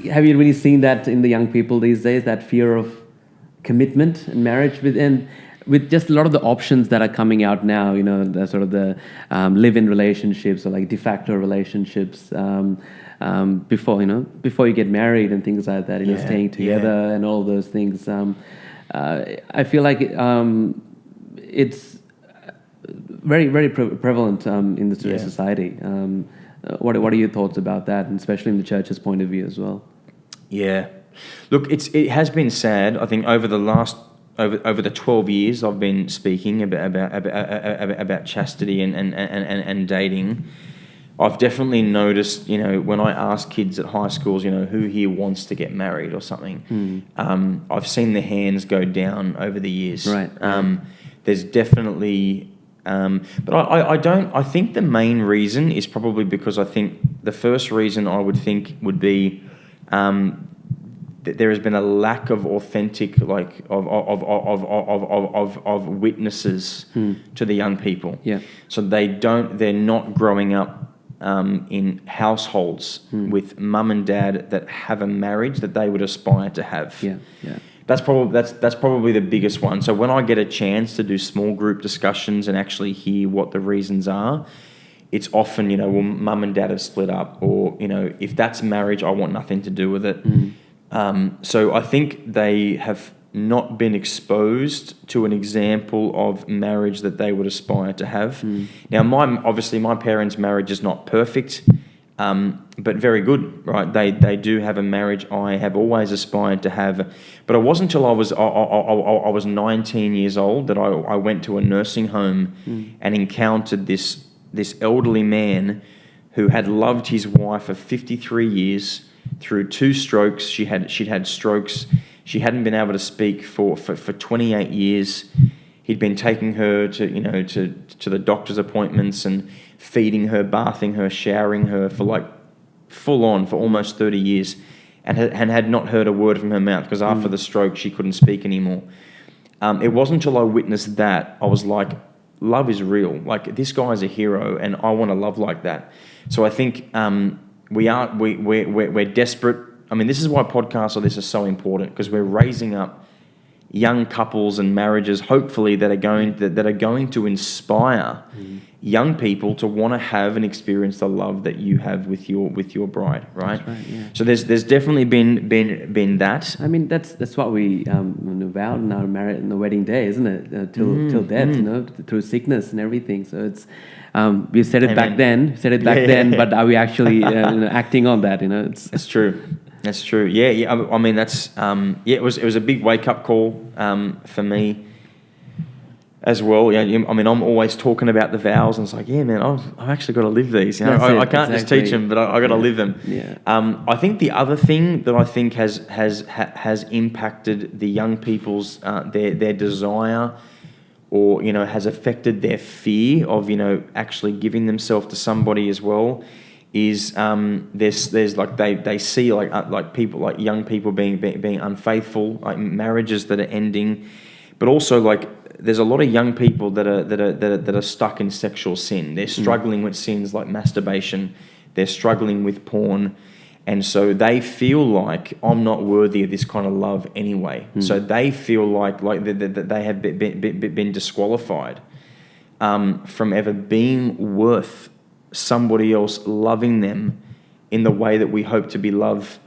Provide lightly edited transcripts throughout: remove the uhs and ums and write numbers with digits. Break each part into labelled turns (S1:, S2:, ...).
S1: have you really seen that in the young people these days? That fear of commitment and marriage, with just a lot of the options that are coming out now. You know, the sort of the live-in relationships or like de facto relationships. Before you get married and things like that. Staying together and all those things. I feel like it's very, very prevalent in today's society. What are your thoughts about that, and especially in the church's point of view as well?
S2: Yeah, look, it has been sad. I think over the 12 years I've been speaking about chastity and dating, I've definitely noticed, when I ask kids at high schools, who here wants to get married or something, I've seen their hands go down over the years.
S1: Right.
S2: There's definitely, but I think the main reason is probably because I think the first reason I would think would be that there has been a lack of authentic, of witnesses to the young people.
S1: Yeah.
S2: So they're not growing up in households with mum and dad that have a marriage that they would aspire to have.
S1: Yeah.
S2: That's probably the biggest one. So when I get a chance to do small group discussions and actually hear what the reasons are, it's often, well, mum and dad have split up, or, if that's marriage, I want nothing to do with it. So I think they have not been exposed to an example of marriage that they would aspire to have. Now, my parents' marriage is not perfect, but very good, right? They do have a marriage I have always aspired to have. But it wasn't until I was 19 years old that I went to a nursing home and encountered this elderly man who had loved his wife for 53 years through 2 strokes. She'd had strokes. She hadn't been able to speak for 28 years. He'd been taking her to the doctor's appointments and feeding her, bathing her, showering her for full on for almost 30 years, and had not heard a word from her mouth because after the stroke she couldn't speak anymore. It wasn't until I witnessed that I was like, love is real. Like, this guy is a hero, and I want to love like that. So I think we're desperate. I mean, this is why podcasts like this are so important, because we're raising up young couples and marriages, hopefully, that are going to inspire young people to want to have and experience the love that you have with your bride, right?
S1: That's right, yeah.
S2: So there's definitely been that.
S1: I mean, that's what we vowed in our marriage, in the wedding day, isn't it? Till death, through sickness and everything. So it's we said it back then, but are we actually acting on that?
S2: That's true. That's true. Yeah. I mean, that's it was a big wake up call for me as well. Yeah. I mean, I'm always talking about the vows, and it's like, yeah, man, I've actually got to live these. I can't just teach them, but I got to live them.
S1: Yeah.
S2: I think the other thing that I think has impacted the young people's their desire, or has affected their fear of actually giving themselves to somebody as well, is there's like they see like people, like young people being unfaithful, like marriages that are ending, but also like there's a lot of young people that are stuck in sexual sin. They're struggling with sins like masturbation. They're struggling with porn, and so they feel like, I'm not worthy of this kind of love anyway. So they feel like they have been disqualified from ever being worth somebody else loving them in the way that we hope to be loved.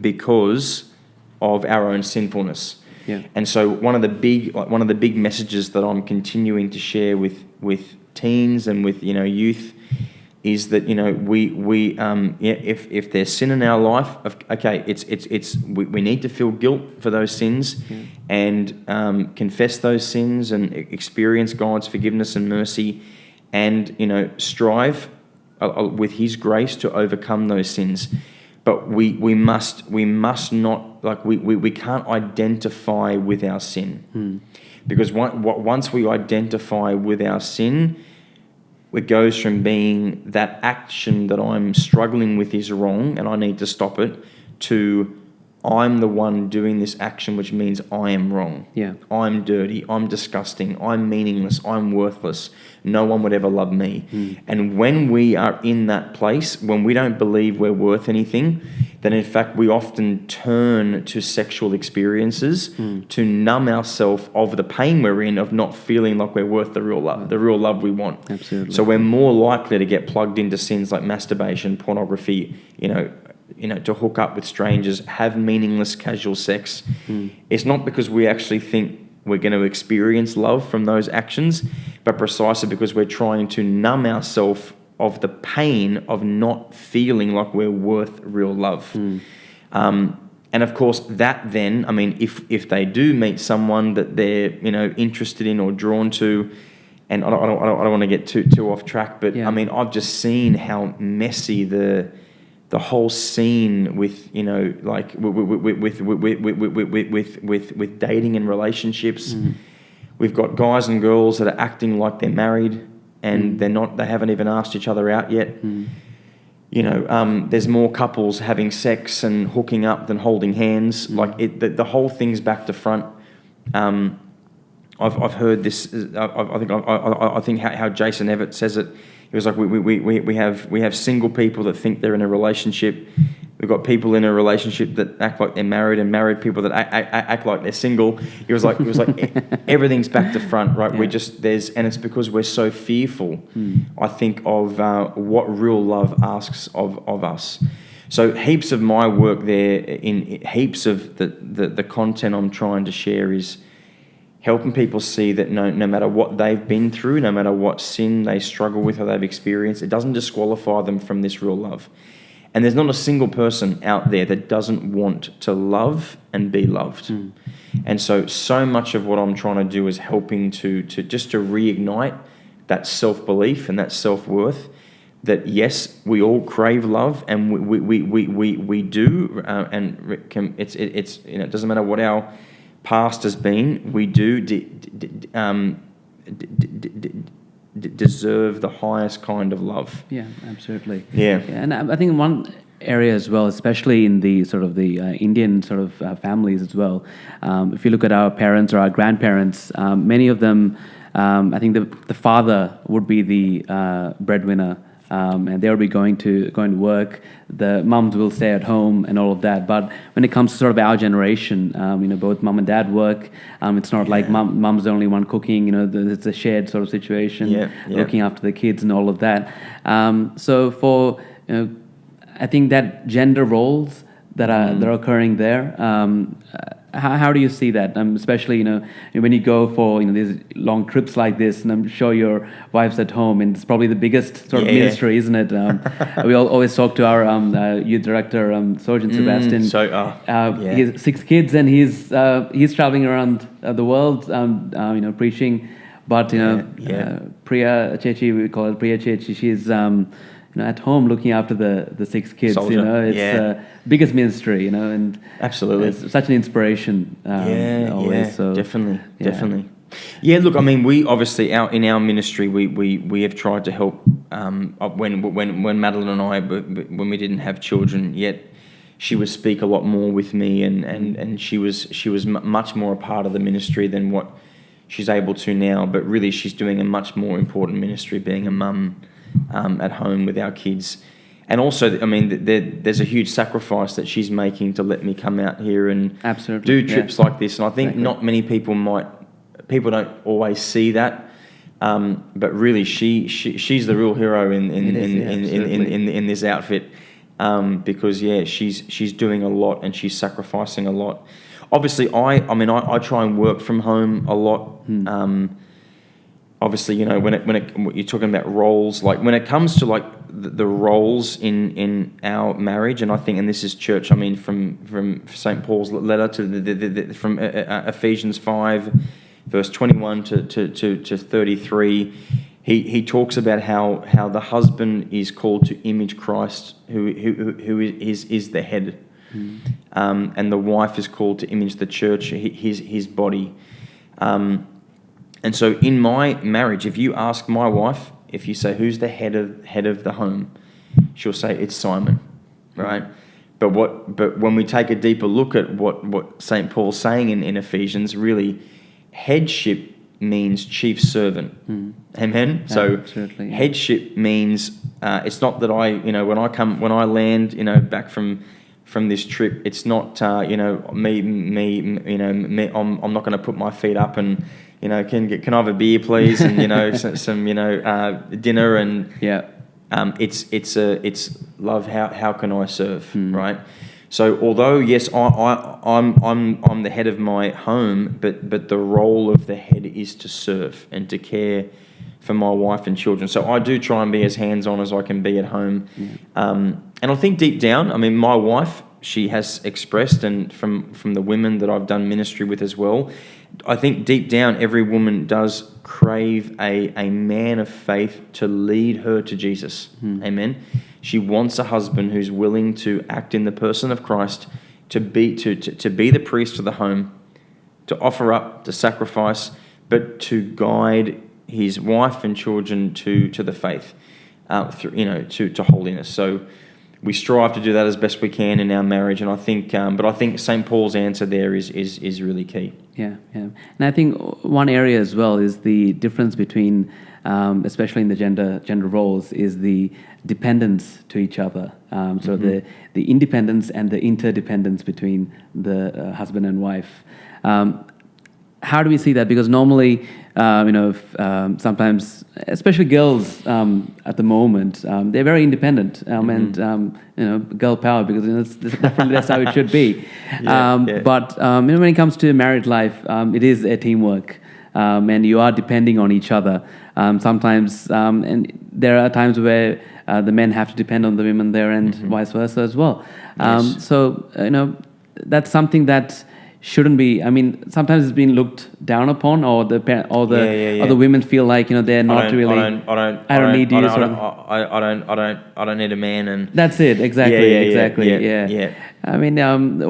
S2: Because of our own sinfulness.
S1: Yeah.
S2: And so one of the big messages that I'm continuing to share with teens and with youth is that if there's sin in our life, okay, we need to feel guilt for those sins and confess those sins and experience God's forgiveness and mercy, and strive with His grace to overcome those sins. But we must not, like, we can't identify with our sin, because once we identify with our sin, it goes from being that action that I'm struggling with is wrong and I need to stop it, to I'm the one doing this action, which means I am wrong.
S1: Yeah.
S2: I'm dirty. I'm disgusting. I'm meaningless. I'm worthless. No one would ever love me. And when we are in that place, when we don't believe we're worth anything, then in fact we often turn to sexual experiences to numb ourselves of the pain we're in of not feeling like we're worth the real love we want.
S1: Absolutely.
S2: So we're more likely to get plugged into sins like masturbation, pornography, to hook up with strangers, have meaningless casual sex. It's not because we actually think we're going to experience love from those actions, but precisely because we're trying to numb ourselves of the pain of not feeling like we're worth real love. And of course, that then, I mean, if they do meet someone that they're interested in or drawn to, and I don't want to get too off track, but I mean, I've just seen how messy the whole scene with with dating and relationships. We've got guys and girls that are acting like they're married and they're not. They haven't even asked each other out yet. There's more couples having sex and hooking up than holding hands. The whole thing's back to front. I've heard this. I think how Jason Everett says it. It was like we have single people that think they're in a relationship. We've got people in a relationship that act like they're married, and married people that act like they're single. It was like everything's back to front, right?
S1: Yeah.
S2: And it's because we're so fearful. I think of what real love asks of us. So heaps of my work there, in heaps of the content I'm trying to share is helping people see that no matter what they've been through, no matter what sin they struggle with or they've experienced, it doesn't disqualify them from this real love. And there's not a single person out there that doesn't want to love and be loved. And so much of what I'm trying to do is helping to reignite that self-belief and that self-worth, that yes, we all crave love, and we do, and it doesn't matter what our past has been, we do deserve the highest kind of love.
S1: Yeah, absolutely.
S2: Yeah.
S1: And I think one area as well, especially in the sort of the Indian sort of families as well, if you look at our parents or our grandparents, many of them, I think the father would be the breadwinner. And they'll be going to work. The mums will stay at home and all of that. But when it comes to sort of our generation, both mum and dad work. It's not like mum's the only one cooking. It's a shared sort of situation, looking after the kids and all of that. So for I think that gender roles that are occurring there. How do you see that? Especially, when you go for, these long trips like this, and I'm sure your wife's at home, and it's probably the biggest sort of ministry, isn't it? We always talk to our youth director, Sergeant Sebastian. He has 6 kids, and he's traveling around the world, preaching. But, Priya Chechi, we call her Priya Chechi, she's at home looking after the 6 kids.
S2: Soldier.
S1: It's biggest ministry, and
S2: absolutely,
S1: it's such an inspiration. Always. So,
S2: definitely. Yeah, look, I mean, we obviously in our ministry we have tried to help. When Madeline and I, when we didn't have children yet, she would speak a lot more with me, and she was much more a part of the ministry than what she's able to now. But really, she's doing a much more important ministry, being a mum at home with our kids. And also, I mean, there's a huge sacrifice that she's making to let me come out here and do trips like this. And I think not many people don't always see that. But really, she's the real hero in this outfit, because she's doing a lot and she's sacrificing a lot. Obviously, I try and work from home a lot. Obviously, when you're talking about roles, like when it comes to like the roles in our marriage, and I think, and this is church, I mean, from St. Paul's letter to from Ephesians 5, verse 21 to 33, he talks about how the husband is called to image Christ, who is the head, and the wife is called to image the church, his body. And so in my marriage, if you ask my wife, if you say, who's the head of the home, she'll say, it's Simon, right? But when we take a deeper look at what St. Paul's saying in Ephesians, really, headship means chief servant. Amen. So
S1: absolutely, yeah.
S2: headship means it's not that when I land back from this trip, it's not me. I'm not going to put my feet up and can I have a beer please, and some dinner, and
S1: Yeah.
S2: it's love. How can I serve, right? So although yes, I'm the head of my home, but the role of the head is to serve and to care for my wife and children. So I do try and be as hands-on as I can be at home. And I think deep down, I mean, my wife, she has expressed, and from the women that I've done ministry with as well, I think deep down every woman does crave a man of faith to lead her to Jesus. Amen. She wants a husband who's willing to act in the person of Christ, to be the priest of the home, to offer up, to sacrifice, but to guide his wife and children to the faith, to holiness. So we strive to do that as best we can in our marriage, and I think St. Paul's answer there is really key.
S1: Yeah. And I think one area as well is the difference between, especially in the gender roles, is the dependence to each other. So the independence and the interdependence between the husband and wife. How do we see that? Because normally, sometimes, especially girls at the moment, they're very independent and girl power, because definitely that's how it should be. But when it comes to married life, it is a teamwork, and you are depending on each other. Sometimes, and there are times where the men have to depend on the women there, and vice versa as well.
S2: Yes.
S1: So that's something that shouldn't be. I mean, sometimes it's been looked down upon, or the women feel like they're not really. I don't need you.
S2: I don't need a man, and
S1: that's it. Exactly.
S2: Yeah.
S1: I mean,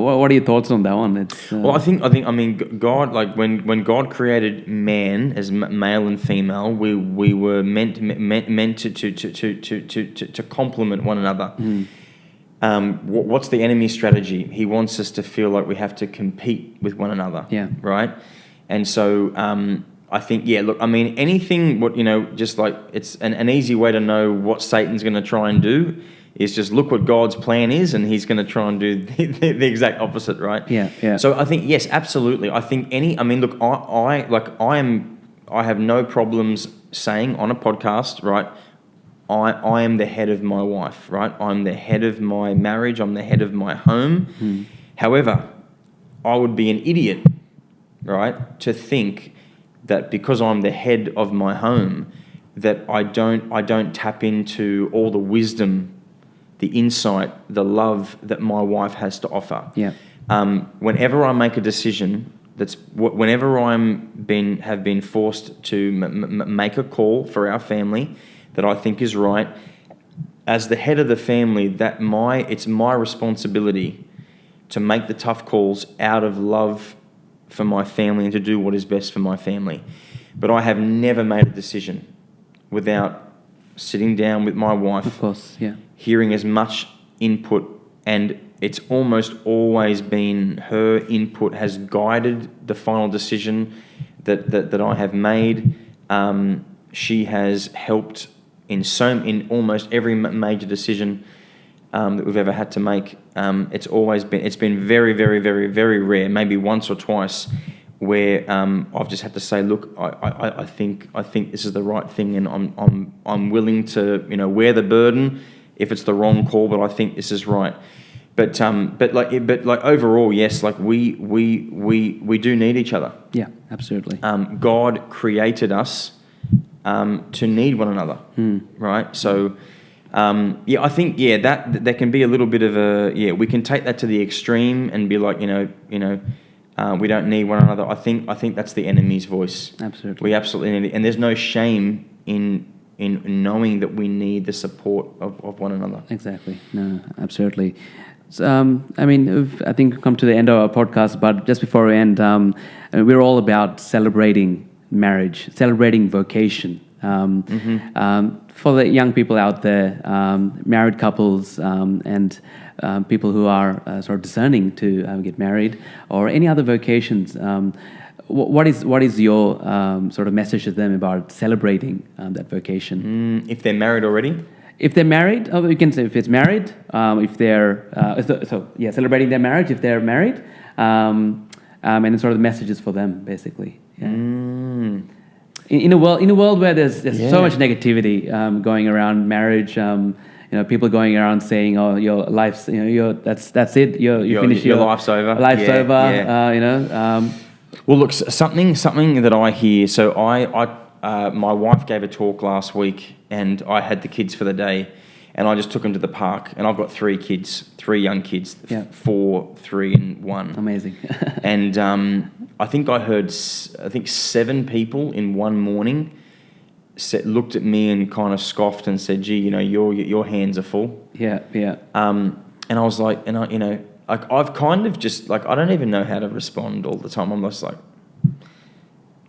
S1: what are your thoughts on that one? It's
S2: well, I think. I mean, God, like when God created man as male and female, we were meant to complement one another. What's the enemy's strategy? He wants us to feel like we have to compete with one another.
S1: Yeah.
S2: Right. And so I think, look, I mean, anything, just like it's an easy way to know what Satan's going to try and do is just look what God's plan is, and he's going to try and do the exact opposite, right?
S1: Yeah.
S2: So I think, yes, absolutely. I think look, I have no problems saying on a podcast, right? I am the head of my wife, right? I'm the head of my marriage. I'm the head of my home. However, I would be an idiot, right, to think that because I'm the head of my home, that I don't tap into all the wisdom, the insight, the love that my wife has to offer.
S1: Yeah.
S2: Whenever I make a decision, whenever have been forced to make a call for our family that I think is right, as the head of the family, it's my responsibility to make the tough calls out of love for my family and to do what is best for my family. But I have never made a decision without sitting down with my wife,
S1: of course, yeah,
S2: hearing as much input, and it's almost always been her input has guided the final decision that I have made. She has helped in almost every major decision that we've ever had to make. It's been very, very, very, very rare, maybe once or twice, where I've just had to say, look, I think this is the right thing, and I'm willing to wear the burden if it's the wrong call, but I think this is right. But overall, yes, like we do need each other.
S1: Yeah, absolutely.
S2: God created us to need one another, right? So, I think that there can be a little bit of we can take that to the extreme and be like, we don't need one another. I think that's the enemy's voice.
S1: Absolutely,
S2: we absolutely need it, and there's no shame in knowing that we need the support of one another.
S1: Exactly. No, absolutely. So, I think we've come to the end of our podcast, but just before we end, we're all about celebrating marriage, celebrating vocation. For the young people out there, married couples, and people who are sort of discerning to get married, or any other vocations, what is your sort of message to them about celebrating that vocation?
S2: If they're married already?
S1: If they're married, we can say if it's married, if they're celebrating their marriage if they're married, and then sort of the messages for them basically. Yeah. In a world where there's so much negativity going around marriage, people going around saying, "Oh, your life's, that's it. You finish
S2: your life's over.
S1: Life's over."
S2: Well, look, something that I hear. So my wife gave a talk last week, and I had the kids for the day, and I just took them to the park. And I've got 3 young kids, 4, 3, and 1.
S1: Amazing.
S2: And I think I heard 7 people in one morning looked at me and kind of scoffed and said, "Gee, your hands are full."
S1: Yeah.
S2: And I was like, I've kind of just like, I don't even know how to respond all the time. I'm just like,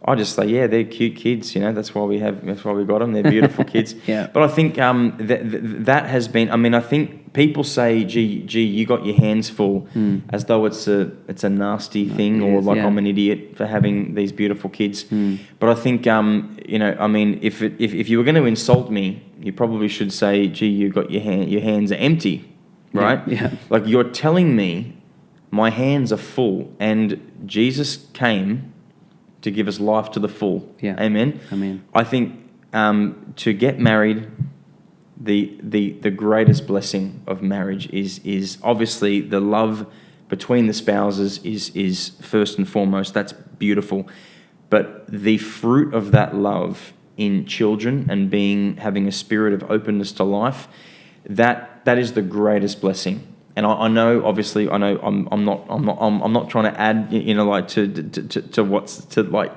S2: I just say, yeah, they're cute kids. That's why we got them. They're beautiful kids.
S1: Yeah.
S2: But I think that has been. I mean, I think people say, "Gee, you got your hands full," as though it's a nasty thing, or like I'm an idiot for having these beautiful kids. But I think I mean, if you were going to insult me, you probably should say, "Gee, you got your hands are empty," right?
S1: Yeah.
S2: Like, you're telling me my hands are full, and Jesus came to give us life to the full.
S1: Yeah.
S2: Amen. I think to get married, the greatest blessing of marriage is obviously the love between the spouses is first and foremost. That's beautiful. But the fruit of that love in children and having a spirit of openness to life, that is the greatest blessing. And I know, obviously, I'm not trying to add, like to what's to like.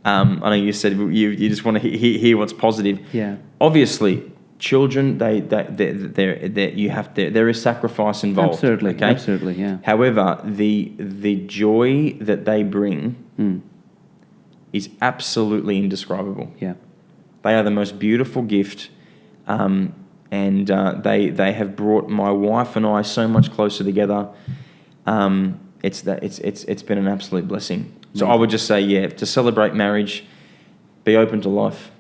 S2: I know you said you just want to hear what's positive.
S1: Yeah.
S2: Obviously, children, there is sacrifice involved.
S1: Absolutely.
S2: Okay?
S1: Absolutely. Yeah.
S2: However, the joy that they bring is absolutely indescribable.
S1: Yeah.
S2: They are the most beautiful gift. And they have brought my wife and I so much closer together. It's been an absolute blessing. So I would just say, to celebrate marriage, be open to life.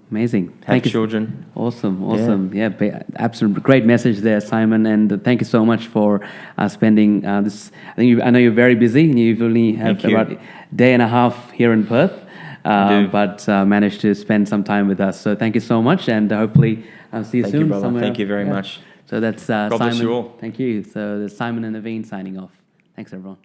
S1: Amazing.
S2: Have children.
S1: Awesome. Yeah, absolute great message there, Simon. And thank you so much for spending this. I know you're very busy, and you've only have about a day and a half here in Perth, but managed to spend some time with us. So thank you so much, and hopefully I'll see you soon.
S2: Thank you, brother.
S1: Somewhere.
S2: Thank you very much.
S1: So that's
S2: God
S1: Simon.
S2: bless you all.
S1: Thank you. So there's Simon and Naveen signing off. Thanks, everyone.